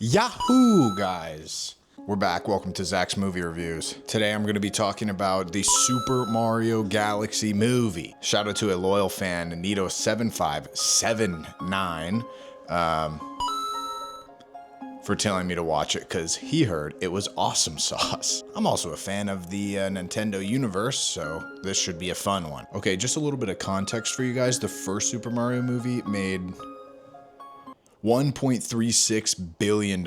Yahoo, guys! We're back. Welcome to Zach's Movie Reviews. Today I'm going to be talking about the Super Mario Galaxy movie. Shout out to a loyal fan, Nito7579, for telling me to watch it because he heard it was awesome sauce. I'm also a fan of the Nintendo universe, so this should be a fun one. Okay, just a little bit of context for you guys. The first Super Mario movie made $1.36 billion.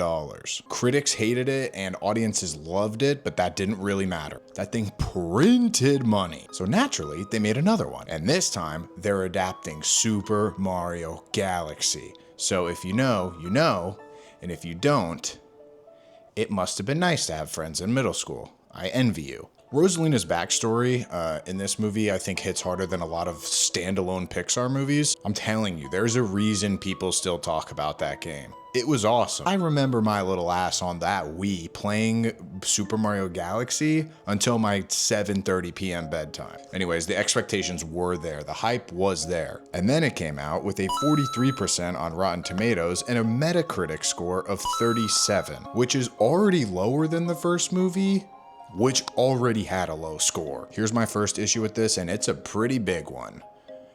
Critics hated it and audiences loved it, but that didn't really matter. That thing printed money. So naturally, they made another one. And this time, they're adapting Super Mario Galaxy. So if you know, you know, and if you don't, it must have been nice to have friends in middle school. I envy you. Rosalina's backstory in this movie, I think, hits harder than a lot of standalone Pixar movies. I'm telling you, there's a reason people still talk about that game. It was awesome. I remember my little ass on that Wii playing Super Mario Galaxy until my 7:30 p.m. bedtime. Anyways, the expectations were there. The hype was there. And then it came out with a 43% on Rotten Tomatoes and a Metacritic score of 37, which is already lower than the first movie, which already had a low score. Here's my first issue with this, and it's a pretty big one.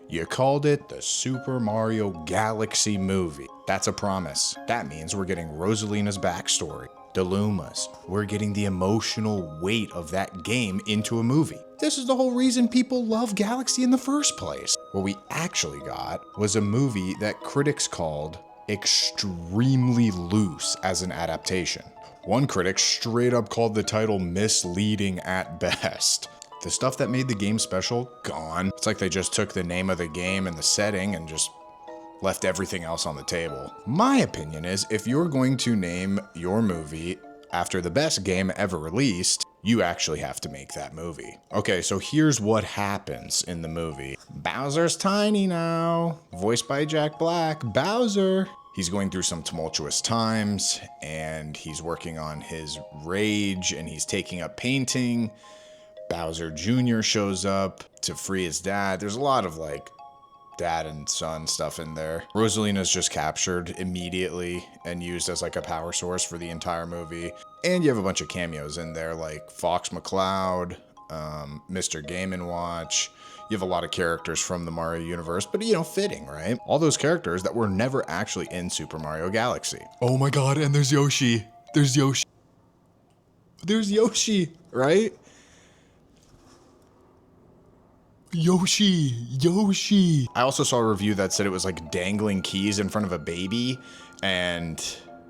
You called it the Super Mario Galaxy movie. That's a promise. That means we're getting Rosalina's backstory, Deluma's. We're getting the emotional weight of that game into a movie. This is the whole reason people love Galaxy in the first place. What we actually got was a movie that critics called extremely loose as an adaptation. One critic straight up called the title misleading at best. The stuff that made the game special, gone. It's like they just took the name of the game and the setting and just left everything else on the table. My opinion is, if you're going to name your movie after the best game ever released, you actually have to make that movie. Okay, so here's what happens in the movie. Bowser's tiny now, voiced by Jack Black. Bowser. He's going through some tumultuous times, and he's working on his rage, and he's taking up painting. Bowser Jr. shows up to free his dad. There's a lot of like dad and son stuff in there. Rosalina's just captured immediately and used as like a power source for the entire movie. And you have a bunch of cameos in there like Fox McCloud, Mr. Game & Watch. You have a lot of characters from the Mario universe, but you know, fitting, right? All those characters that were never actually in Super Mario Galaxy. Oh my god, and there's Yoshi. There's Yoshi. There's Yoshi, right? Yoshi. I also saw a review that said it was like dangling keys in front of a baby, and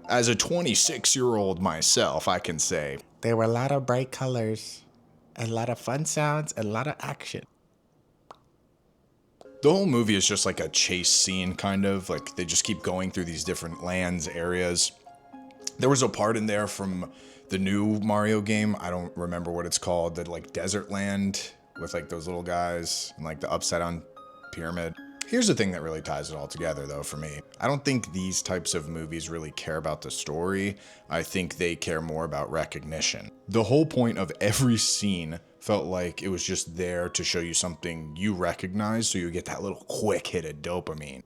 as a 26-year-old myself, I can say there were a lot of bright colors, a lot of fun sounds, and a lot of action. The whole movie is just like a chase scene, kind of. Like, they just keep going through these different lands, areas. There was a part in there from the new Mario game, I don't remember what it's called, the like desert land with like those little guys and like the upside down pyramid. Here's the thing that really ties it all together though for me. I don't think these types of movies really care about the story. I think they care more about recognition. The whole point of every scene felt like it was just there to show you something you recognize, so you get that little quick hit of dopamine.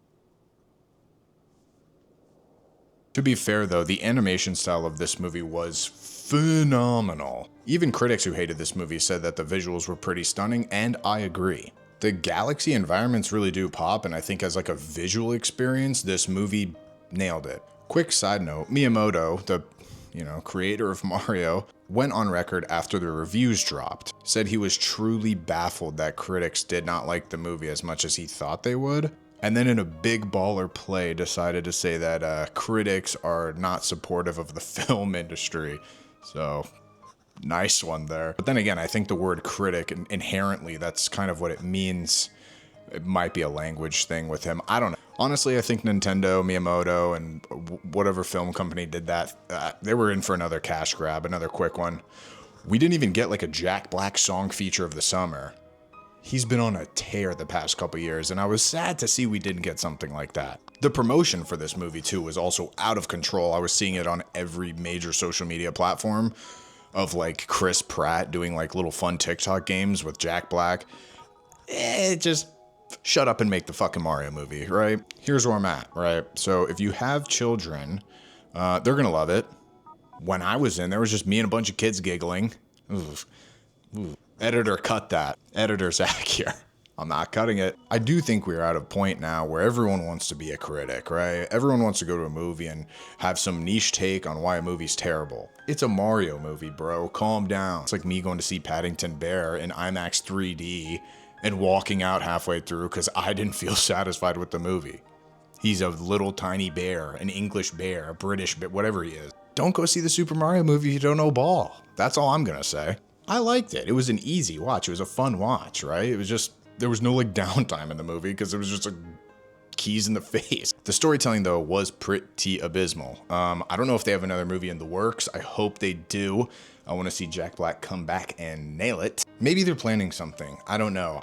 To be fair though, the animation style of this movie was phenomenal. Even critics who hated this movie said that the visuals were pretty stunning, and I agree. The galaxy environments really do pop, and I think as like a visual experience, this movie nailed it. Quick side note, Miyamoto, the creator of Mario, went on record after the reviews dropped, said he was truly baffled that critics did not like the movie as much as he thought they would, and then in a big baller play decided to say that critics are not supportive of the film industry. So, nice one there. But then again, I think the word critic, inherently, that's kind of what it means. It might be a language thing with him. I don't know. Honestly, I think Nintendo, Miyamoto, and whatever film company did that, they were in for another cash grab, another quick one. We didn't even get like a Jack Black song feature of the summer. He's been on a tear the past couple years, and I was sad to see we didn't get something like that. The promotion for this movie, too, was also out of control. I was seeing it on every major social media platform of like Chris Pratt doing like little fun TikTok games with Jack Black. Just shut up and make the fucking Mario movie, right? Here's where I'm at, right? So if you have children, They're gonna love it. When I was in, there was just me and a bunch of kids giggling. Oof. Ooh. Editor, cut that. Editor Zach here. I'm not cutting it. I do think we're at a point now where everyone wants to be a critic, right? Everyone wants to go to a movie and have some niche take on why a movie's terrible. It's a Mario movie, bro. Calm down. It's like me going to see Paddington Bear in IMAX 3D and walking out halfway through because I didn't feel satisfied with the movie. He's a little tiny bear, an English bear, a British bear, whatever he is. Don't go see the Super Mario movie if you don't know ball. That's all I'm gonna say. I liked it. It was an easy watch. It was a fun watch, right? It was just, there was no like downtime in the movie because it was just like keys in the face. The storytelling though was pretty abysmal. I don't know if they have another movie in the works. I hope they do. I want to see Jack Black come back and nail it. Maybe they're planning something. I don't know.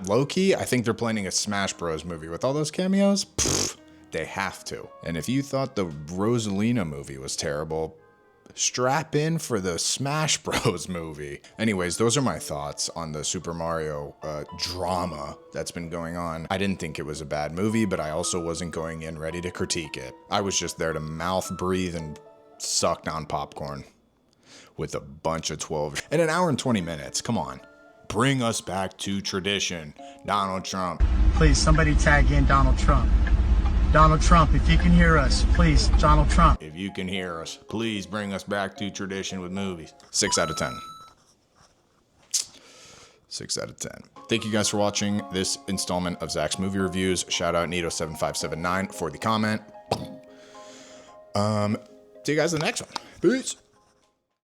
Low-key, I think they're planning a Smash Bros movie with all those cameos. Pfft, they have to. And if you thought the Rosalina movie was terrible, strap in for the Smash Bros movie. Anyways, those are my thoughts on the Super Mario drama that's been going on. I didn't think it was a bad movie, but I also wasn't going in ready to critique it. I was just there to mouth breathe and suck down popcorn with a bunch of 12 in an hour and 20 minutes. Come on. Bring us back to tradition. Donald Trump. Please, somebody tag in Donald Trump. Donald Trump, if you can hear us, please, Donald Trump. If you can hear us, please bring us back to tradition with movies. 6 out of 10. 6 out of 10. Thank you guys for watching this installment of Zach's Movie Reviews. Shout out Nito7579 for the comment. See you guys in the next one. Peace.